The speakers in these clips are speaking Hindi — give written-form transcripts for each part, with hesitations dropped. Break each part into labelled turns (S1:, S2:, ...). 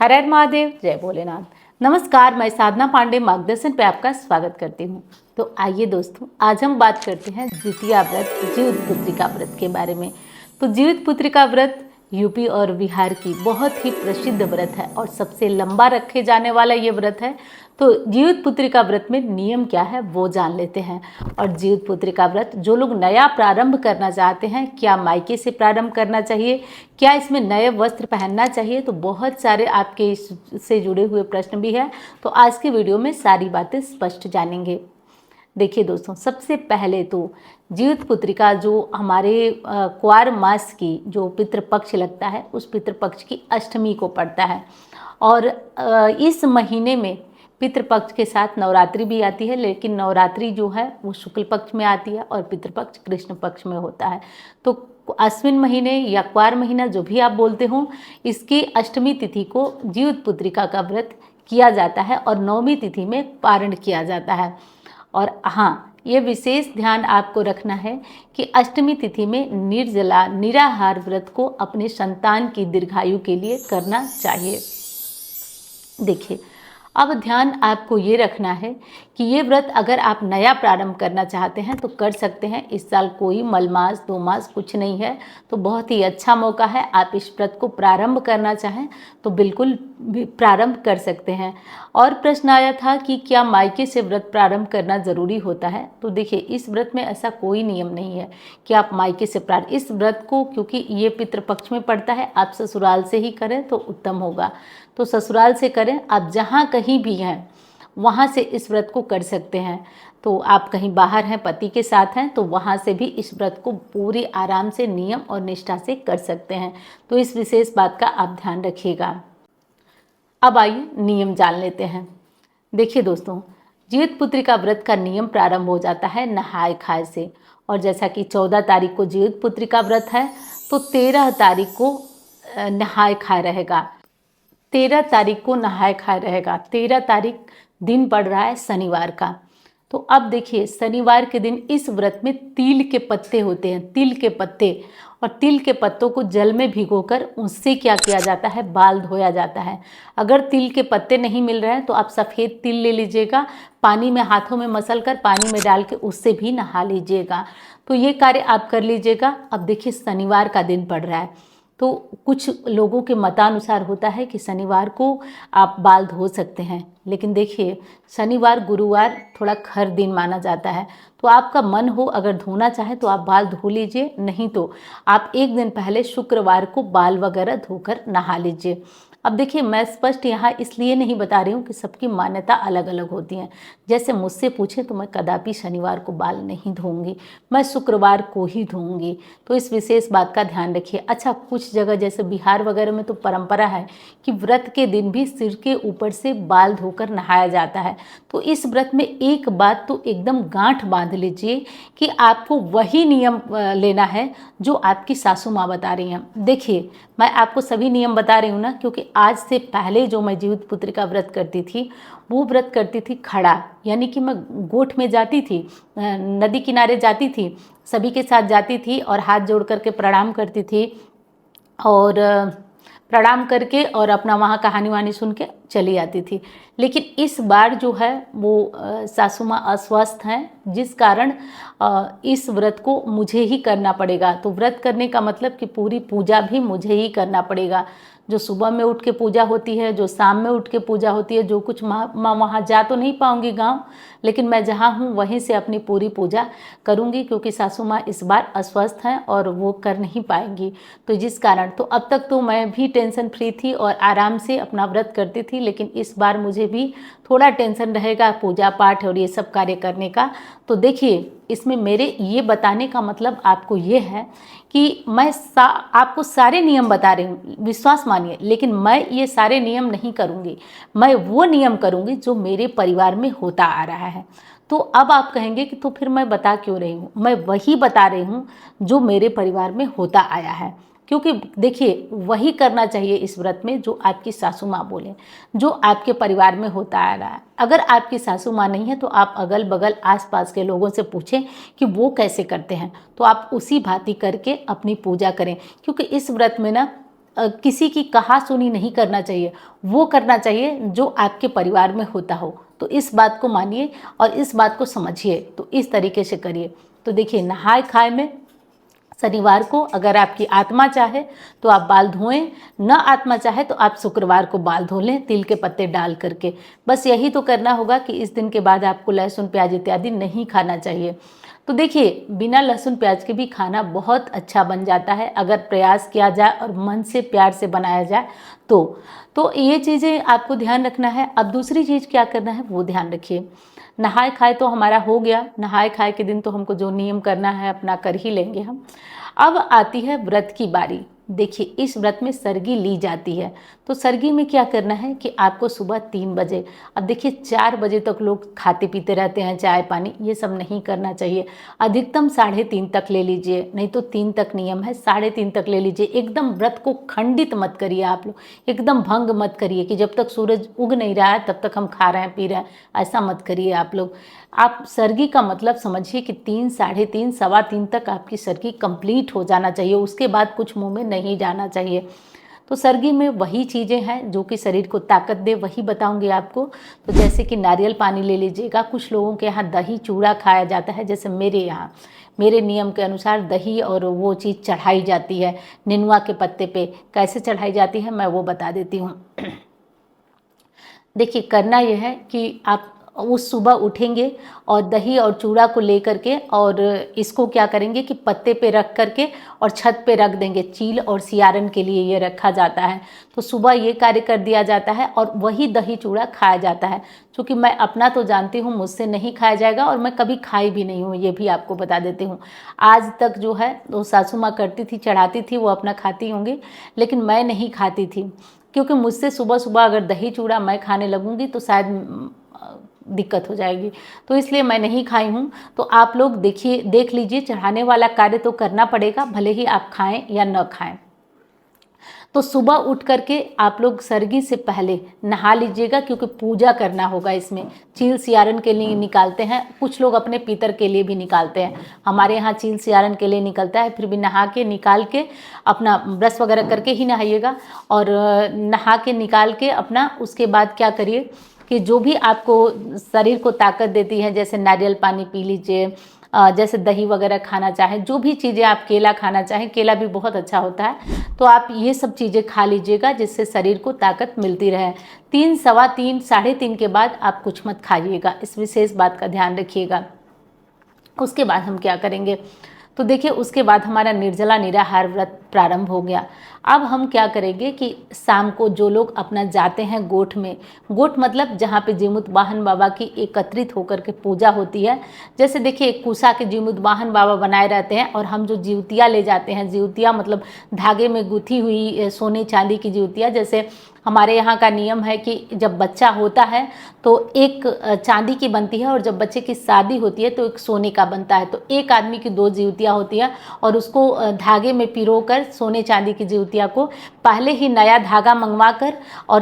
S1: हर हर महादेव, जय भोलेनाथ। नमस्कार, मैं साधना पांडे मार्गदर्शन पे आपका स्वागत करती हूँ। तो आइए दोस्तों, आज हम बात करते हैं द्वितीया व्रत जीवित पुत्रिका व्रत के बारे में। तो जीवित पुत्रिका व्रत यूपी और बिहार की बहुत ही प्रसिद्ध व्रत है और सबसे लंबा रखे जाने वाला ये व्रत है। तो जीवित पुत्रिका व्रत में नियम क्या है वो जान लेते हैं। और जीवित पुत्रिका व्रत जो लोग नया प्रारंभ करना चाहते हैं, क्या मायके से प्रारंभ करना चाहिए, क्या इसमें नए वस्त्र पहनना चाहिए, तो बहुत सारे आपके इससे जुड़े हुए प्रश्न भी हैं। तो आज के वीडियो में सारी बातें स्पष्ट जानेंगे। देखिए दोस्तों, सबसे पहले तो जीवित पुत्रिका जो हमारे क्वार मास की जो पितृपक्ष लगता है, उस पितृपक्ष की अष्टमी को पड़ता है। और इस महीने में पितृपक्ष के साथ नवरात्रि भी आती है, लेकिन नवरात्रि जो है वो शुक्ल पक्ष में आती है और पितृपक्ष कृष्ण पक्ष में होता है। तो अश्विन महीने या क्वार महीना जो भी आप बोलते हो, इसकी अष्टमी तिथि को जीवित पुत्रिका का व्रत किया जाता है और नवमी तिथि में पारण किया जाता है। और हाँ, ये विशेष ध्यान आपको रखना है कि अष्टमी तिथि में निर्जला निराहार व्रत को अपने संतान की दीर्घायु के लिए करना चाहिए। देखिए, अब ध्यान आपको ये रखना है कि ये व्रत अगर आप नया प्रारंभ करना चाहते हैं तो कर सकते हैं। इस साल कोई मलमास 2 मास कुछ नहीं है, तो बहुत ही अच्छा मौका है। आप इस व्रत को प्रारंभ करना चाहें तो बिल्कुल भी प्रारंभ कर सकते हैं। और प्रश्न आया था कि क्या मायके से व्रत प्रारंभ करना ज़रूरी होता है। तो देखिए, इस व्रत में ऐसा कोई नियम नहीं है कि आप मायके से प्रारंभ, इस व्रत को क्योंकि ये पितृपक्ष में पड़ता है, आप ससुराल से ही करें तो उत्तम होगा। तो ससुराल से करें, आप जहाँ कहीं भी हैं वहाँ से इस व्रत को कर सकते हैं। तो आप कहीं बाहर हैं, पति के साथ हैं, तो वहाँ से भी इस व्रत को पूरी आराम से नियम और निष्ठा से कर सकते हैं। तो इस विशेष बात का आप ध्यान रखिएगा। अब आइए नियम जान लेते हैं। देखिए दोस्तों, जीवित पुत्रिका व्रत का नियम प्रारंभ हो जाता है नहाय खाए से। और जैसा कि 14 तारीख को जीवित पुत्रिका व्रत है, तो 13 तारीख को नहाय खाए रहेगा। 13 तारीख को नहाय खाए रहेगा। 13 तारीख दिन पड़ रहा है शनिवार का। तो अब देखिए, शनिवार के दिन इस व्रत में तिल के पत्ते होते हैं, तिल के पत्ते, और तिल के पत्तों को जल में भिगोकर उससे क्या किया जाता है, बाल धोया जाता है। अगर तिल के पत्ते नहीं मिल रहे हैं तो आप सफ़ेद तिल ले लीजिएगा, पानी में हाथों में मसल कर पानी में डाल के उससे भी नहा लीजिएगा। तो ये कार्य आप कर लीजिएगा। अब देखिए, शनिवार का दिन पड़ रहा है, तो कुछ लोगों के मतानुसार होता है कि शनिवार को आप बाल धो सकते हैं, लेकिन देखिए, शनिवार गुरुवार थोड़ा खर दिन माना जाता है। तो आपका मन हो, अगर धोना चाहे तो आप बाल धो लीजिए, नहीं तो आप एक दिन पहले शुक्रवार को बाल वगैरह धोकर नहा लीजिए। अब देखिए, मैं स्पष्ट यहाँ इसलिए नहीं बता रही हूँ कि सबकी मान्यता अलग अलग होती हैं। जैसे मुझसे पूछे तो मैं कदापि शनिवार को बाल नहीं धोऊंगी, मैं शुक्रवार को ही धोऊंगी। तो इस विशेष बात का ध्यान रखिए। अच्छा, कुछ जगह जैसे बिहार वगैरह में तो परंपरा है कि व्रत के दिन भी सिर के ऊपर से बाल धोकर नहाया जाता है। तो इस व्रत में एक बात तो एकदम गांठ बांध लीजिए कि आपको वही नियम लेना है जो आपकी सासू माँ बता रही हैं। देखिए, मैं आपको सभी नियम बता रही हूँ ना, क्योंकि आज से पहले जो मैं जीवित पुत्रिका व्रत करती थी, वो व्रत करती थी खड़ा, यानी कि मैं गोठ में जाती थी, नदी किनारे जाती थी, सभी के साथ जाती थी और हाथ जोड़ करके प्रणाम करती थी, और प्रणाम करके और अपना वहाँ कहानी वहानी सुन के चली आती थी। लेकिन इस बार जो है वो सासू माँ अस्वस्थ हैं, जिस कारण इस व्रत को मुझे ही करना पड़ेगा। तो व्रत करने का मतलब कि पूरी पूजा भी मुझे ही करना पड़ेगा। जो सुबह में उठ के पूजा होती है, जो शाम में उठ के पूजा होती है, जो कुछ मैं वहाँ जा तो नहीं पाऊँगी गाँव, लेकिन मैं जहाँ हूँ वहीं से अपनी पूरी पूजा करूँगी, क्योंकि सासू माँ इस बार अस्वस्थ हैं और वो कर नहीं पाएंगी। तो जिस कारण तो अब तक तो मैं भी टेंशन फ्री थी और आराम से अपना व्रत करती थी, लेकिन इस बार मुझे भी थोड़ा टेंशन रहेगा पूजा पाठ और ये सब कार्य करने का। तो देखिए, इसमें मेरे ये बताने का मतलब आपको ये है कि मैं आपको सारे नियम बता रही हूँ, विश्वास मानिए, लेकिन मैं ये सारे नियम नहीं करूँगी। मैं वो नियम करूँगी जो मेरे परिवार में होता आ रहा है। तो अब आप कहेंगे कि तो फिर मैं बता क्यों रही हूँ। मैं वही बता रही हूँ जो मेरे परिवार में होता आया है, क्योंकि देखिए, वही करना चाहिए इस व्रत में जो आपकी सासू माँ बोले, जो आपके परिवार में होता आ रहा है। अगर आपकी सासू माँ नहीं है तो आप अगल बगल आसपास के लोगों से पूछें कि वो कैसे करते हैं, तो आप उसी भांति करके अपनी पूजा करें। क्योंकि इस व्रत में ना किसी की कहा सुनी नहीं करना चाहिए, वो करना चाहिए जो आपके परिवार में होता हो। तो इस बात को मानिए और इस बात को समझिए, तो इस तरीके से करिए। तो देखिए, नहाय खाए में शनिवार को अगर आपकी आत्मा चाहे तो आप बाल धोएं, न आत्मा चाहे तो आप शुक्रवार को बाल धो लें तिल के पत्ते डाल करके। बस यही तो करना होगा कि इस दिन के बाद आपको लहसुन प्याज इत्यादि नहीं खाना चाहिए। तो देखिए, बिना लहसुन प्याज के भी खाना बहुत अच्छा बन जाता है अगर प्रयास किया जाए और मन से प्यार से बनाया जाए तो ये चीज़ें आपको ध्यान रखना है। अब दूसरी चीज़ क्या करना है वो ध्यान रखिए। नहाए खाए तो हमारा हो गया, नहाए खाए के दिन तो हमको जो नियम करना है अपना कर ही लेंगे हम। अब आती है व्रत की बारी। देखिए, इस व्रत में सरगी ली जाती है। तो सरगी में क्या करना है कि आपको सुबह 3 बजे, अब देखिए 4 बजे तक लोग खाते पीते रहते हैं चाय पानी, ये सब नहीं करना चाहिए। अधिकतम 3:30 तक ले लीजिए, नहीं तो 3 तक नियम है, 3:30 तक ले लीजिए। एकदम व्रत को खंडित मत करिए आप लोग, एकदम भंग मत करिए कि जब तक सूरज उग नहीं रहा है तब तक हम खा रहे हैं पी रहे हैं, ऐसा मत करिए आप लोग। आप सरगी का मतलब समझिए कि 3, 3:30, 3:15 तक आपकी सरगी कंप्लीट हो जाना चाहिए, उसके बाद कुछ मुंह में नहीं जाना चाहिए। तो सरगी में वही चीज़ें हैं जो कि शरीर को ताकत दे, वही बताऊंगी आपको। तो जैसे कि नारियल पानी ले लीजिएगा, कुछ लोगों के यहाँ दही चूड़ा खाया जाता है, जैसे मेरे यहाँ मेरे नियम के अनुसार दही और वो चीज़ चढ़ाई जाती है नेनुआ के पत्ते पे। कैसे चढ़ाई जाती है मैं वो बता देती हूँ। देखिए, करना यह है कि आप उस सुबह उठेंगे और दही और चूड़ा को लेकर के और इसको क्या करेंगे कि पत्ते पे रख करके और छत पे रख देंगे। चील और सियारन के लिए ये रखा जाता है। तो सुबह ये कार्य कर दिया जाता है और वही दही चूड़ा खाया जाता है। क्योंकि मैं अपना तो जानती हूँ, मुझसे नहीं खाया जाएगा और मैं कभी खाई भी नहीं हूँ, ये भी आपको बता देती हूँ। आज तक जो है वो सासू माँ करती थी, चढ़ाती थी, वो अपना खाती होंगी, लेकिन मैं नहीं खाती थी। क्योंकि मुझसे सुबह सुबह अगर दही चूड़ा मैं खाने लगूंगी तो शायद दिक्कत हो जाएगी, तो इसलिए मैं नहीं खाई हूँ। तो आप लोग देखिए, देख लीजिए, चढ़ाने वाला कार्य तो करना पड़ेगा, भले ही आप खाएं या न खाएं। तो सुबह उठ करके आप लोग सरगी से पहले नहा लीजिएगा, क्योंकि पूजा करना होगा। इसमें चील सियारन के लिए निकालते हैं, कुछ लोग अपने पितर के लिए भी निकालते हैं। हमारे यहाँ चील सियारन के लिए निकलता है, फिर भी नहा के निकाल के अपना ब्रश वगैरह करके ही नहाइएगा। और नहा के निकाल के अपना उसके बाद क्या करिए कि जो भी आपको शरीर को ताकत देती है, जैसे नारियल पानी पी लीजिए, जैसे दही वगैरह खाना चाहें, जो भी चीज़ें आप, केला खाना चाहें, केला भी बहुत अच्छा होता है, तो आप ये सब चीज़ें खा लीजिएगा जिससे शरीर को ताकत मिलती रहे। 3, 3:15, 3:30 के बाद आप कुछ मत खाइएगा, इस विशेष बात का ध्यान रखिएगा। उसके बाद हम क्या करेंगे, तो देखिए उसके बाद हमारा निर्जला निराहार व्रत प्रारंभ हो गया। अब हम क्या करेंगे कि शाम को जो लोग अपना जाते हैं गोठ में, गोठ मतलब जहाँ पे जीमुत वाहन बाबा की एकत्रित होकर के पूजा होती है। जैसे देखिए, कुसा के जीमुत वाहन बाबा बनाए रहते हैं और हम जो जीवतिया ले जाते हैं, जीवतिया मतलब धागे में गुथी हुई सोने चांदी की जीवतिया। जैसे हमारे यहाँ का नियम है कि जब बच्चा होता है तो एक चांदी की बनती है और जब बच्चे की शादी होती है तो एक सोने का बनता है। तो एक आदमी की 2 जीवतियाँ होती है और उसको धागे में पिरोकर सोने चांदी की जीवतिया को पहले ही नया धागा मंगवा कर और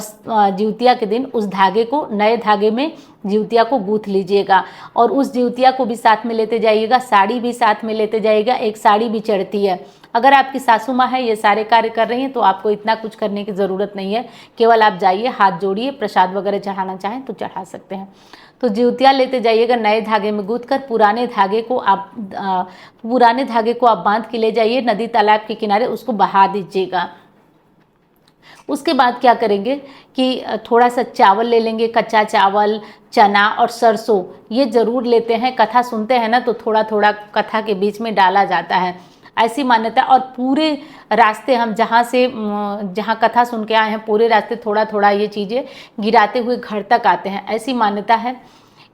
S1: जीवतिया के दिन उस धागे को, नए धागे में जीवतिया को गूंथ लीजिएगा और उस जीवतिया को भी साथ में लेते जाइएगा, साड़ी भी साथ में लेते जाइएगा। एक साड़ी भी चढ़ती है। अगर आपकी सासू माँ है, ये सारे कार्य कर रही हैं, तो आपको इतना कुछ करने की ज़रूरत नहीं है। केवल आप जाइए, हाथ जोड़िए, प्रसाद वगैरह चढ़ाना चाहें तो चढ़ा सकते हैं। तो जीवतिया लेते जाइएगा, नए धागे में गूंथ कर पुराने धागे को आप बांध के ले जाइए नदी तालाब के किनारे, उसको बहा दीजिएगा। उसके बाद क्या करेंगे कि थोड़ा सा चावल ले लेंगे, कच्चा चावल, चना और सरसों, ये ज़रूर लेते हैं। कथा सुनते हैं ना, तो थोड़ा थोड़ा कथा के बीच में डाला जाता है, ऐसी मान्यता। और पूरे रास्ते हम जहाँ कथा सुन के आए हैं, पूरे रास्ते थोड़ा थोड़ा ये चीज़ें गिराते हुए घर तक आते हैं। ऐसी मान्यता है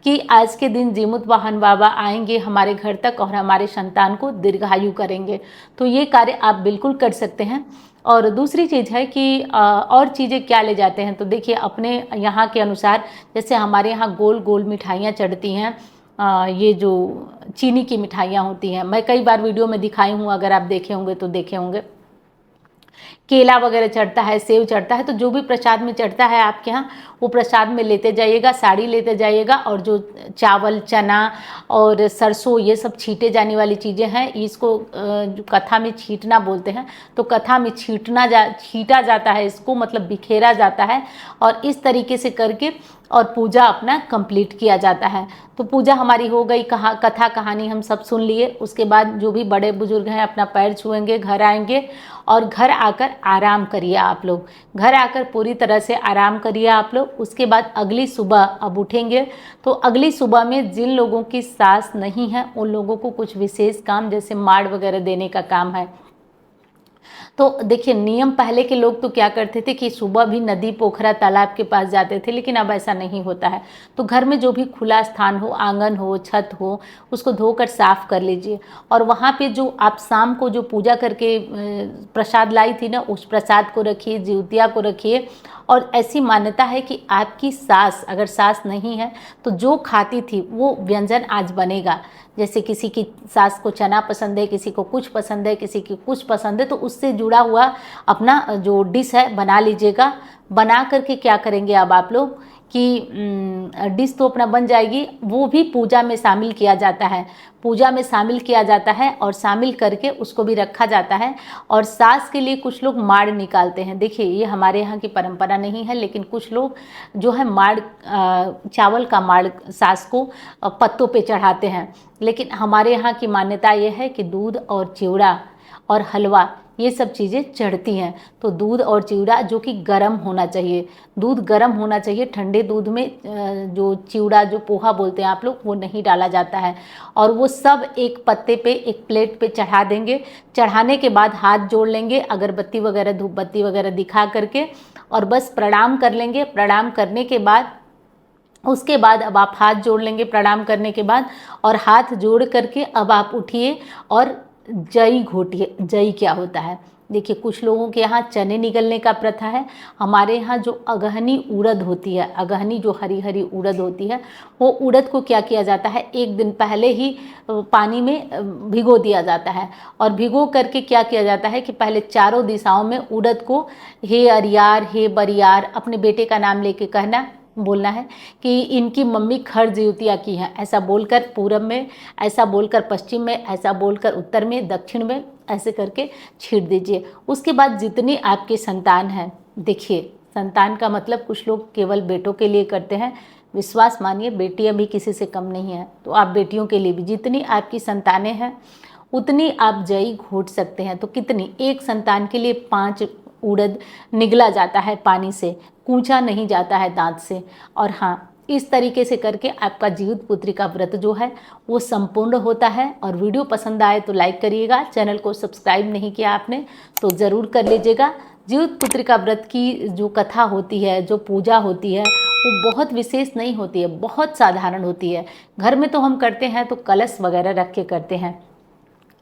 S1: कि आज के दिन जीमुत वाहन बाबा आएंगे हमारे घर तक और हमारे संतान को दीर्घायु करेंगे। तो ये कार्य आप बिल्कुल कर सकते हैं। और दूसरी चीज़ है कि और चीज़ें क्या ले जाते हैं, तो देखिए अपने यहाँ के अनुसार, जैसे हमारे यहाँ गोल गोल मिठाइयाँ चढ़ती हैं, ये जो चीनी की मिठाइयाँ होती हैं, मैं कई बार वीडियो में दिखाई हूँ, अगर आप देखे होंगे तो देखे होंगे। केला वगैरह चढ़ता है, सेव चढ़ता है, तो जो भी प्रसाद में चढ़ता है आपके यहाँ वो प्रसाद में लेते जाइएगा, साड़ी लेते जाइएगा। और जो चावल, चना और सरसों ये सब छीटे जाने वाली चीज़ें हैं, इसको जो कथा में छीटना बोलते हैं, तो कथा में छीटा जाता है, इसको मतलब बिखेरा जाता है। और इस तरीके से करके और पूजा अपना कंप्लीट किया जाता है। तो पूजा हमारी हो गई, कथा कहानी हम सब सुन लिए। उसके बाद जो भी बड़े बुजुर्ग हैं अपना पैर छुएंगे, घर आएंगे और घर आकर आराम करिए आप लोग। घर आकर पूरी तरह से आराम करिए आप लोग। उसके बाद अगली सुबह अब उठेंगे, तो अगली सुबह में जिन लोगों की सास नहीं है उन लोगों को कुछ विशेष काम जैसे माड़ वगैरह देने का काम है। तो देखिए, नियम पहले के लोग तो क्या करते थे कि सुबह भी नदी, पोखरा, तालाब के पास जाते थे, लेकिन अब ऐसा नहीं होता है। तो घर में जो भी खुला स्थान हो, आंगन हो, छत हो, उसको धोकर साफ कर लीजिए। और वहाँ पे जो आप शाम को जो पूजा करके प्रसाद लाई थी ना, उस प्रसाद को रखिए, जिउतिया को रखिए। और ऐसी मान्यता है कि आपकी सास, अगर सास नहीं है तो जो खाती थी वो व्यंजन आज बनेगा। जैसे किसी की सास को चना पसंद है, किसी को कुछ पसंद है, किसी की कुछ पसंद है, तो उससे जुड़ा हुआ अपना जो डिश है बना लीजिएगा। बना करके क्या करेंगे अब आप लोग कि डिश तो अपना बन जाएगी, वो भी पूजा में शामिल किया जाता है। पूजा में शामिल किया जाता है और शामिल करके उसको भी रखा जाता है। और सास के लिए कुछ लोग माड़ निकालते हैं। देखिए, ये हमारे यहाँ की परंपरा नहीं है, लेकिन कुछ लोग जो है माड़, चावल का माड़ सास को पत्तों पे चढ़ाते हैं। लेकिन हमारे यहाँ की मान्यता ये है कि दूध और चिवड़ा और हलवा ये सब चीज़ें चढ़ती हैं। तो दूध और चिवड़ा जो कि गर्म होना चाहिए, दूध गर्म होना चाहिए। ठंडे दूध में जो चिवड़ा, जो पोहा बोलते हैं आप लोग, वो नहीं डाला जाता है। और वो सब एक पत्ते पे, एक प्लेट पे चढ़ा देंगे। चढ़ाने के बाद हाथ जोड़ लेंगे, अगरबत्ती वगैरह, धूप बत्ती वगैरह दिखा करके, और बस प्रणाम कर लेंगे। प्रणाम करने के बाद, उसके बाद अब आप हाथ जोड़ लेंगे प्रणाम करने के बाद, और हाथ जोड़ करके अब आप उठिए और जई घोटिए। जई क्या होता है? देखिए, कुछ लोगों के यहाँ चने निगलने का प्रथा है। हमारे यहाँ जो अगहनी उड़द होती है, अगहनी जो हरी हरी उड़द होती है, वो उड़द को क्या किया जाता है, एक दिन पहले ही पानी में भिगो दिया जाता है। और भिगो करके क्या किया जाता है कि पहले चारों दिशाओं में उड़द को हे अरियार, हे बरियार, अपने बेटे का नाम लेके कहना, बोलना है कि इनकी मम्मी खर जिउतिया की हैं, ऐसा बोलकर पूरब में, ऐसा बोलकर पश्चिम में, ऐसा बोलकर उत्तर में, दक्षिण में, ऐसे करके छीट दीजिए। उसके बाद जितनी आपकी संतान है, देखिए संतान का मतलब कुछ लोग केवल बेटों के लिए करते हैं, विश्वास मानिए बेटियां भी किसी से कम नहीं हैं। तो आप बेटियों के लिए भी जितनी आपकी संतानें हैं उतनी आप जई घोट सकते हैं। तो कितनी? एक संतान के लिए 5 उड़द निगला जाता है पानी से, कूचा नहीं जाता है दांत से। और हाँ, इस तरीके से करके आपका जीवित पुत्री का व्रत जो है वो संपूर्ण होता है। और वीडियो पसंद आए तो लाइक करिएगा। चैनल को सब्सक्राइब नहीं किया आपने तो ज़रूर कर लीजिएगा। जीवित पुत्री का व्रत की जो कथा होती है, जो पूजा होती है, वो बहुत विशेष नहीं होती है, बहुत साधारण होती है। घर में तो हम करते हैं तो कलश वगैरह रख के करते हैं,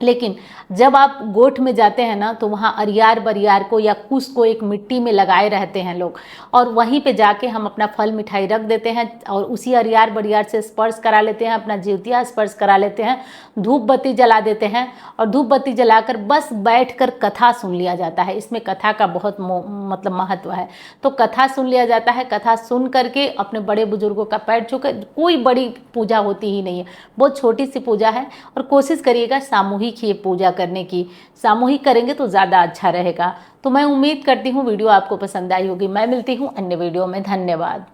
S1: लेकिन जब आप गोठ में जाते हैं ना, तो वहाँ अरियार बरियार को या कुश को एक मिट्टी में लगाए रहते हैं लोग, और वहीं पे जाके हम अपना फल मिठाई रख देते हैं और उसी अरियार बरियार से स्पर्श करा लेते हैं, अपना जिउतिया स्पर्श करा लेते हैं, धूप बत्ती जला देते हैं। और धूप बत्ती जलाकर बस बैठकर कथा सुन लिया जाता है। इसमें कथा का बहुत मतलब महत्व है। तो कथा सुन लिया जाता है। कथा सुन करके अपने बड़े बुजुर्गों का पैर छूकर, कोई बड़ी पूजा होती ही नहीं है, बहुत छोटी सी पूजा है। और कोशिश करिएगा सामूहिक ही पूजा करने की, सामूहिक करेंगे तो ज़्यादा अच्छा रहेगा। तो मैं उम्मीद करती हूँ वीडियो आपको पसंद आई होगी। मैं मिलती हूँ अन्य वीडियो में। धन्यवाद।